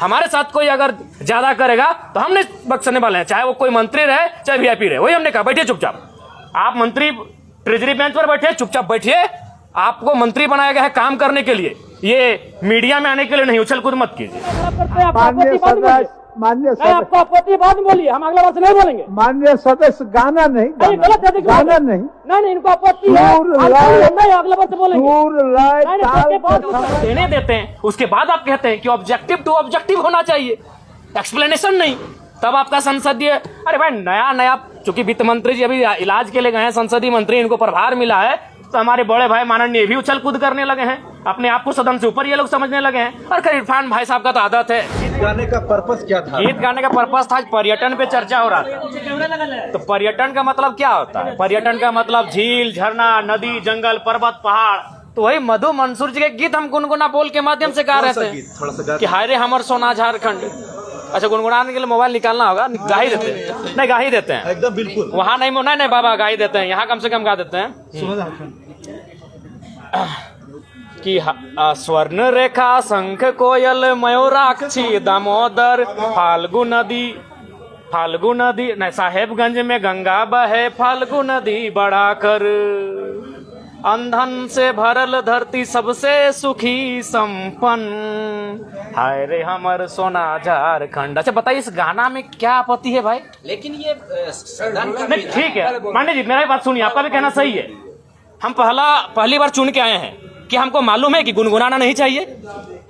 हमारे साथ कोई अगर ज्यादा करेगा तो हमने बख्शने वाले हैं, चाहे वो कोई मंत्री रहे चाहे वीआईपी रहे। वही हमने कहा, बैठिए चुपचाप। आप मंत्री ट्रेजरी बेंच पर बैठे, चुपचाप बैठिए। आपको मंत्री बनाया गया है काम करने के लिए, ये मीडिया में आने के लिए नहीं। उछल कूद मत कीजिए। माननीय आपका आपत्ति बाद में बोलिए, हम अगला बार से नहीं बोलेंगे। माननीय सदस्य गाना नहीं, गलत है, गाना नहीं, नहीं इनको आपत्ति है, अगला बार से बोलेंगे। देने देते हैं, उसके बाद आप कहते हैं कि ऑब्जेक्टिव टू ऑब्जेक्टिव होना चाहिए, एक्सप्लेनेशन नहीं। तब आपका संसदीय, अरे भाई नया चूंकि वित्त मंत्री जी अभी इलाज के लिए गए हैं, संसदीय मंत्री, इनको प्रभार मिला है, तो हमारे बड़े भाई माननीय भी उछल कूद करने लगे हैं, अपने आप को सदन से ऊपर ये लोग समझने लगे हैं। और खैर इरफान भाई साहब का तो आदत है। गीत गाने का पर्पस क्या था? गीत गाने का पर्पस था, पर्यटन पे चर्चा हो रहा था। तो पर्यटन का मतलब क्या होता है? पर्यटन का मतलब झील, झरना, नदी, जंगल, पर्वत, पहाड़। तो वही मधु मंसूर जी के गीत हम गुनगुना बोल के माध्यम से गा रहे थे कि हाय रे हमर सोना झारखंड। अच्छा, गुनगुनाने के लिए मोबाइल निकालना होगा, गा ही देते हैं। नहीं, गा ही देते हैं एकदम बिल्कुल। वहाँ नहीं बाबा, गा ही देते हैं। यहाँ कम से कम गा देते हैं कि स्वर्ण रेखा, शंख, कोयल, मयूराक्षी, दामोदर, फाल्गु नदी नहीं, साहेबगंज में गंगा बहे, फाल्गु नदी बड़ा कर, अंधन से भरल धरती सबसे सुखी संपन्न, हाय रे हमर सोना झारखंड। अच्छा बताइए, इस गाना में क्या आपत्ति है भाई? लेकिन ये नहीं, ठीक है पांडे जी, मेरा बात सुनिए, आपका भी कहना सही है। हम पहली बार चुन के आए हैं कि हमको मालूम है कि गुनगुनाना नहीं चाहिए।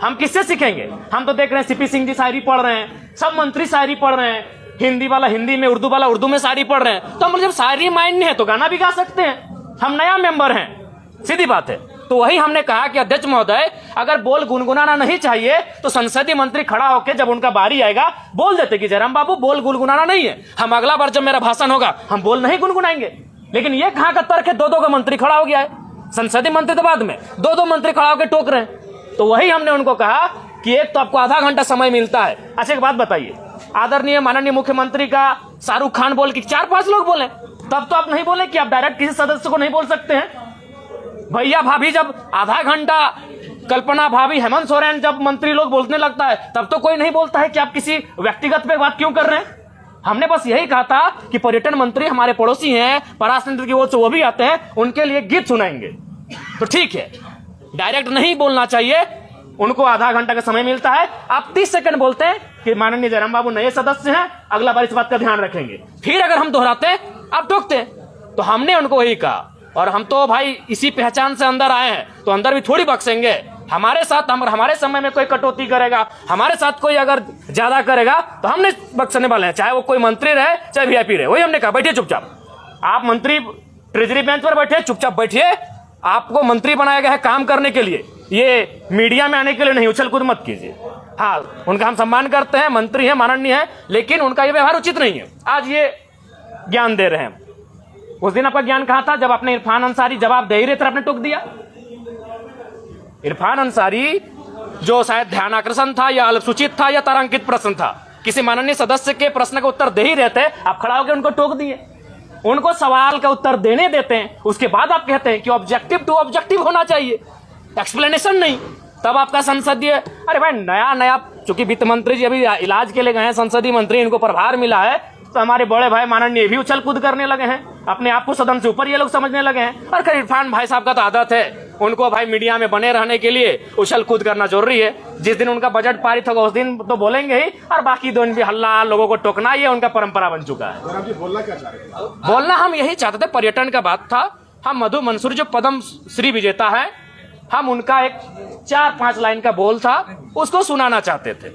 हम किससे सीखेंगे? हम तो देख रहे हैं सीपी सिंह जी शायरी पढ़ रहे हैं, सब मंत्री शायरी पढ़ रहे हैं, हिंदी वाला हिंदी में, उर्दू वाला उर्दू में शायरी पढ़ रहे हैं। तो हम जब शायरी माइंड है तो गाना भी गा सकते हैं। हम नया मेंबर हैं, सीधी बात है। तो वही हमने कहा कि अध्यक्ष महोदय, अगर बोल गुनगुनाना नहीं चाहिए तो संसदीय मंत्री खड़ा होकर जब उनका बारी आएगा बोल देते कि जयराम बाबू बोल गुनगुनाना नहीं है, हम अगला बार जब मेरा भाषण होगा हम बोल नहीं गुनगुनाएंगे। लेकिन ये कहां का तर्क है? दो का मंत्री खड़ा हो गया है, संसदीय मंत्री तो बाद में, दो मंत्री खड़ा होकर टोक रहे हैं। तो वही हमने उनको कहा कि एक तो आपको आधा घंटा समय मिलता है। अच्छा एक बात बताइए, आदरणीय माननीय मुख्यमंत्री का शाहरुख खान बोल के 4-5 लोग बोले, तब तो आप नहीं बोले कि आप डायरेक्ट किसी सदस्य को नहीं बोल सकते हैं। भैया भाभी जब आधा घंटा, कल्पना भाभी, हेमंत सोरेन जब मंत्री लोग बोलने लगता है तब तो कोई नहीं बोलता है कि आप किसी व्यक्तिगत पे बात क्यों कर रहे हैं। हमने बस यही कहा था कि पर्यटन मंत्री हमारे पड़ोसी हैं, पराशर की ओर से वो भी आते हैं, उनके लिए गीत सुनाएंगे। तो ठीक है, डायरेक्ट नहीं बोलना चाहिए, उनको आधा घंटा का समय मिलता है। आप 30 सेकंड बोलते हैं कि माननीय जयराम बाबू नए सदस्य हैं, अगला बार इस बात का ध्यान रखेंगे। फिर अगर हम दोहराते आप टोकते। तो हमने उनको वही कहा, और हम तो भाई इसी पहचान से अंदर आए हैं, तो अंदर भी थोड़ी बख्शेंगे। हमारे साथ हमारे समय में कोई कटौती करेगा, हमारे साथ कोई अगर ज्यादा करेगा तो हमने बख्शने वाले हैं, चाहे वो कोई मंत्री रहे चाहे वीआईपी रहे। वही हमने कहा, बैठिए चुपचाप। आप मंत्री ट्रेजरी बेंच पर बैठे, चुपचाप बैठिए। आपको मंत्री बनाया गया है काम करने के लिए, ये मीडिया में आने के लिए नहीं। उछल कूद मत कीजिए। हाँ, उनका हम सम्मान करते हैं, मंत्री है, माननीय है, लेकिन उनका ये व्यवहार उचित नहीं है। आज ये ज्ञान दे रहे हैं, उस दिन आपका ज्ञान कहां था जब आपने इरफान अंसारी जवाब दे ही रहे थे, आपने टोक दिया। इरफान अंसारी जो शायद ध्यान आकर्षण था या अल्पसूचित था या तारांकित प्रश्न था, किसी माननीय सदस्य के प्रश्न का उत्तर दे ही रहे थे, आप खड़ा होकर उनको टोक दिए। उनको सवाल का उत्तर देने देते हैं, उसके बाद आप कहते हैं कि ऑब्जेक्टिव टू ऑब्जेक्टिव होना चाहिए, एक्सप्लेनेशन नहीं। तब आपका संसदीय, अरे भाई नया चूंकि वित्त मंत्री जी अभी इलाज के लिए गए हैं, संसदीय मंत्री, इनको प्रभार मिला है, तो हमारे बड़े भाई माननीय भी उछल कूद करने लगे हैं, अपने आप को सदन से ऊपर ये लोग समझने लगे हैं। और खैर इरफान भाई साहब का तो आदत है, उनको भाई मीडिया में बने रहने के लिए उछल कूद करना जरूरी है। जिस दिन उनका बजट पारित होगा उस दिन तो बोलेंगे ही, और बाकी दिन भी हल्ला, लोगों को टोकना, ये उनका परंपरा बन चुका है। बोलना क्या चाह रहे थे? बोलना हम यही चाहते थे, पर्यटन का बात था। हम मधु मंसूर जो पद्म श्री विजेता है, हम उनका एक 4-5 लाइन का बोल था, उसको सुनाना चाहते थे।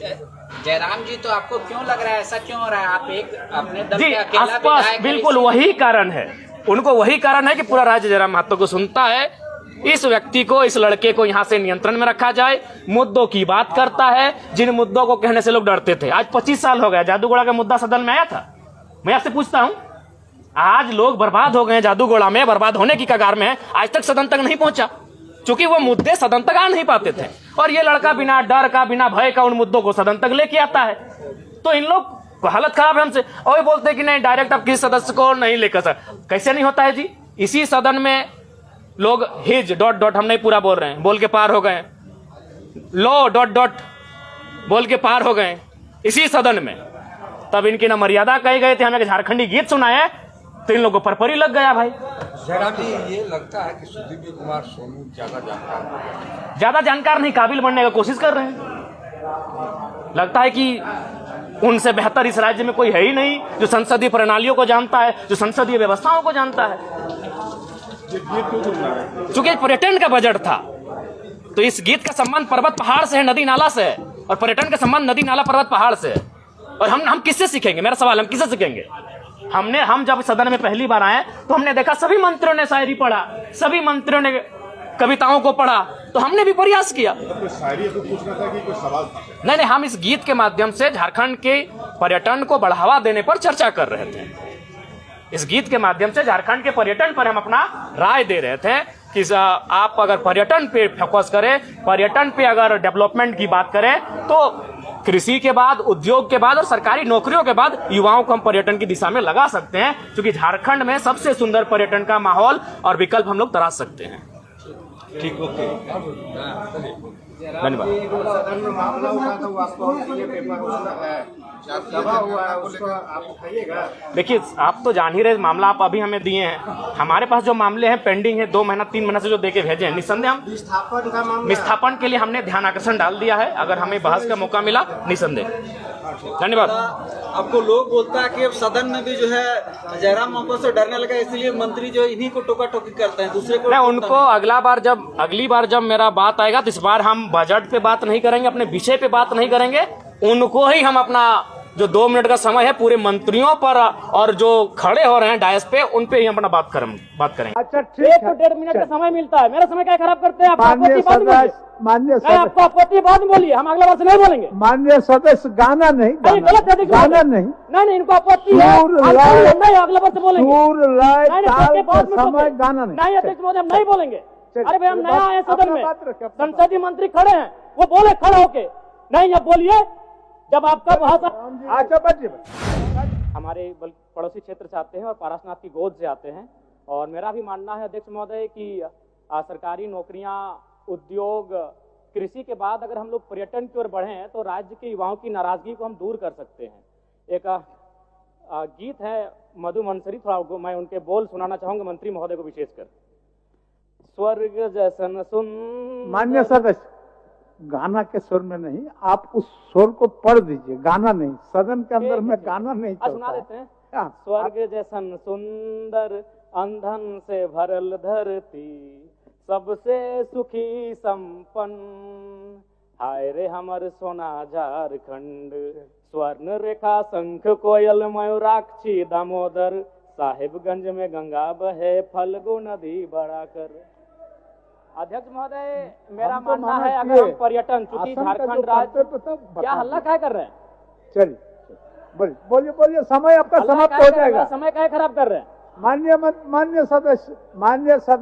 जयराम जी, तो आपको क्यों लग रहा है, ऐसा क्यों हो रहा है? आप एक अपने दल जी के अकेला स्पष्ट, बिल्कुल वही कारण है, उनको वही कारण है कि पूरा राज्य जयराम महतो को सुनता है। इस व्यक्ति को, इस लड़के को यहाँ से नियंत्रण में रखा जाए, मुद्दों की बात करता है, जिन मुद्दों को कहने से लोग डरते थे। आज 25 साल हो गया, जादूगोड़ा का मुद्दा सदन में आया था। मैं आपसे पूछता हूँ, आज लोग बर्बाद हो गए, जादूगोड़ा में बर्बाद होने की कगार में है, आज तक सदन तक नहीं पहुंचा, क्योंकि वो मुद्दे सदन तक आ नहीं पाते थे। और ये लड़का बिना डर का, बिना भय का उन मुद्दों को सदन तक लेके आता है। तो इन लोग को हालत खराब है हमसे, और बोलते हैं कि नहीं डायरेक्ट आप किसी सदस्य को नहीं लेकर सर। कैसे नहीं होता है जी? इसी सदन में लोग हिज ... हम नहीं पूरा बोल रहे हैं, बोल के पार हो गए। लो ... बोल के पार हो गए इसी सदन में। तब इनकी ना मर्यादा कही गए थे, हमें एक झारखंडी गीत सुनाए तो इन लोगों को परपरी लग गया भाई। जयराम जी, ये लगता है कि सुदीप कुमार सोनू ज्यादा जानकार नहीं, काबिल बनने का कोशिश कर रहे हैं। लगता है कि उनसे बेहतर इस राज्य में कोई है ही नहीं जो संसदीय प्रणालियों को जानता है, जो संसदीय व्यवस्थाओं को जानता है। चूंकि पर्यटन का बजट था तो इस गीत का संबंध पर्वत पहाड़ से है, नदी नाला से है, और पर्यटन का संबंध नदी नाला पर्वत पहाड़ से है। और हम किससे सीखेंगे? मेरा सवाल, हम किससे सीखेंगे? हम जब सदन में पहली बार आए तो हमने देखा सभी मंत्रियों ने शायरी पढ़ा, सभी मंत्रियों ने कविताओं को पढ़ा, तो हमने भी प्रयास किया। कोई शायरी तो पूछना था कि कोई सवाल था? नहीं, हम इस गीत के माध्यम से झारखंड के पर्यटन को बढ़ावा देने पर चर्चा कर रहे थे। इस गीत के माध्यम से झारखंड के पर्यटन पर हम अपना राय दे रहे थे कि आप अगर पर्यटन पे फोकस करें, पर्यटन पे अगर डेवलपमेंट की बात करें, तो कृषि के बाद, उद्योग के बाद और सरकारी नौकरियों के बाद युवाओं को हम पर्यटन की दिशा में लगा सकते हैं, क्योंकि झारखंड में सबसे सुंदर पर्यटन का माहौल और विकल्प हम लोग तराश सकते हैं। ठीक, ओके। धन्यवाद। देखिए, आप तो जान ही रहे मामला आप अभी हमें दिए हैं। हमारे पास जो मामले हैं पेंडिंग है 2 महीना 3 महीना से जो देके भेजे हैं, निस्संदेह हम विस्थापन के लिए हमने ध्यान आकर्षण डाल दिया है। अगर हमें बहस का मौका मिला, निस्संदेह। धन्यवाद। आपको लोग बोलता है कि अब सदन में भी जो है जयराम महतो से डरने लगा, इसलिए मंत्री जो इन्हीं को टोका टोकी करते हैं, दूसरे को नहीं, उनको अगली बार जब मेरा बात आएगा तो इस बार हम बजट पे बात नहीं करेंगे, अपने विषय पे बात नहीं करेंगे। उनको ही हम अपना जो 2 मिनट का समय है पूरे मंत्रियों पर और जो खड़े हो रहे हैं डायस पे, उन पे ही हम अपना बात करेंगे। अच्छा, 1 ठीक से है। 1.5 मिनट का समय मिलता है, मेरा समय क्या खराब करते हैं आप? माननीय आपत्ति बाद में बोलिए। माननीय नहीं, आपको आपत्ति बाद में बोलिए, हम अगला बार से नहीं बोलेंगे। माननीय सदस्य, गाना नहीं, नहीं, गलत है, देखिए। गाना नहीं, नहीं, इनको आपत्ति है, सुर, आप लय, नहीं, अगला बार से बोलेंगे। सुर, लय, नहीं, ताल के बाद में के समय बोलेंगे। गाना नहीं। नहीं, अध्यक्ष महोदय, हम नहीं बोलेंगे। चलिए, अरे भाई, हम नया आए सदन अपना में, बात रखिए, अपना संसदीय मंत्री खड़े हैं, वो बोले खड़े होके। नहीं, अब बोलिए, जब आपका भाषा। अच्छा, बच्चे हमारे पड़ोसी क्षेत्र से आते हैं और पारसनाथ की गोद से आते हैं, और मेरा भी मानना है अध्यक्ष महोदय कि सरकारी नौकरियां, उद्योग, कृषि के बाद अगर हम लोग पर्यटन की ओर बढ़ें तो राज्य के युवाओं की नाराजगी को हम दूर कर सकते हैं। एक गीत है मधु मंसरी, थोड़ा मैं उनके बोल सुनाना चाहूंगा मंत्री महोदय को विशेषकर। स्वर्ग जैसन सुंदर। मान्य सदस्य, गाना के स्वर में नहीं, आप उस स्वर को पढ़ दीजिए, गाना नहीं। सदन के अंदर में गाना नहीं सुना चलता है। देते हैं। स्वर्ग जैसन सुंदर, अंधन से भरल धरती, सबसे सुखी संपन्न, हाय रे हमर सोना झारखंड, स्वर्ण रेखा शंख कोयल मयूराक्षी दामोदर, साहिबगंज में गंगा बहे फल्गु नदी बढ़ाकर। अध्यक्ष महोदय, मेरा हम तो मानना माना है कि अगर हम पर्यटन, चूंकि आसन का झारखंड जो राज्य, करते तो सब क्या बता हल्ला क्या कर रहे हैं? चलिए, बोलिए, समय आपका हल्ला समाप्त क्या हो कर रहे हैं? जाएगा। समय क्या खराब कर रहे हैं? मान्य सदस्य,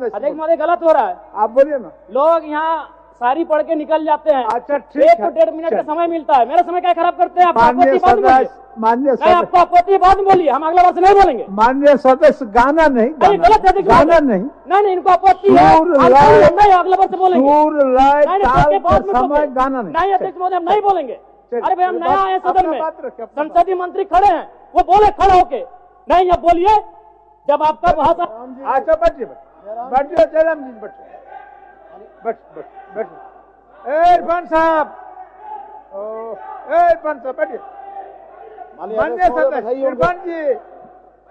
अध्यक्ष महोदय, गलत हो रहा है। आप बोलिए ना। लोग यहाँ सारी पढ़ के निकल जाते हैं। अच्छा, 1 ठीक से है। 1.5 मिनट का समय मिलता है, मेरा समय क्या खराब करते हैं आप? मान्य आपत्ति बाद में बोलिए। मान्य नहीं, आपको आपत्ति बाद में बोलिए, हम अगला बार से नहीं बोलेंगे। मान्य सदस्य, गाना नहीं, नहीं, गलत है, देखिए। गाना नहीं, नहीं, इनको आपत्ति है, सुर, आप लय, नहीं, अगला बार से बोलेंगे। सुर, लय, नहीं, ताल के बाद के में समय बोलेंगे। गाना नहीं। नहीं, अध्यक्ष महोदय, हम नहीं बोलेंगे। चलिए, अरे भाई, हम नया आए सदन अपना में, बात रखिए, अपना संसदीय मंत्री खड़े हैं, वो बोले खड़े होके। नहीं, अब बोलिए, जब आपका भाषा। अच्छा, बैठिए, जयराम जी, बैठिए। इरफान साहब, इरफान साहब, बैठिए। माननीय सदस्य इरफान जी,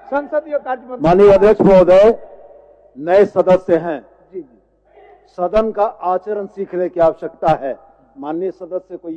संसदीय कार्य मंत्री। माननीय अध्यक्ष महोदय, नए सदस्य हैं, जी, सदन का आचरण सीखने की आवश्यकता है। माननीय सदस्य को